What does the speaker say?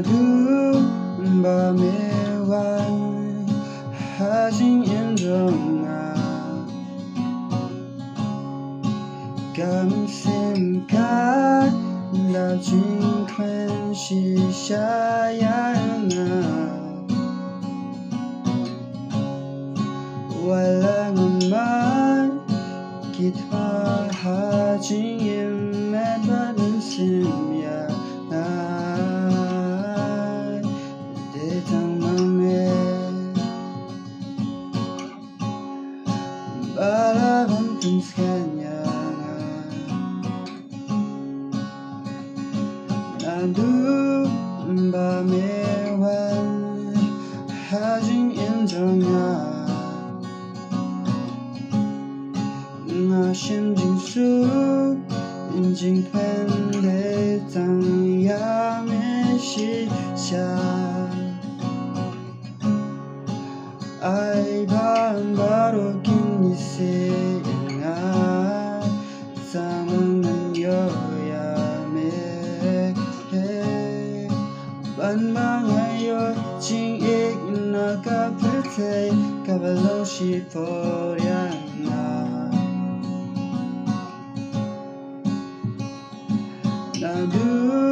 어두운 밤에 완하신 인정아 cảm khát là chính quen chỉ xa wala naman kita hajing medbadan simya detang mame balaban tumskanya nadu bamewan hajing injongya ngã心经书眼睛喷的脏呀没洗下爱ban baru kini sehingga zaman yo ya me ban mangayo ching ik na ka pete ka balo shi for ya I do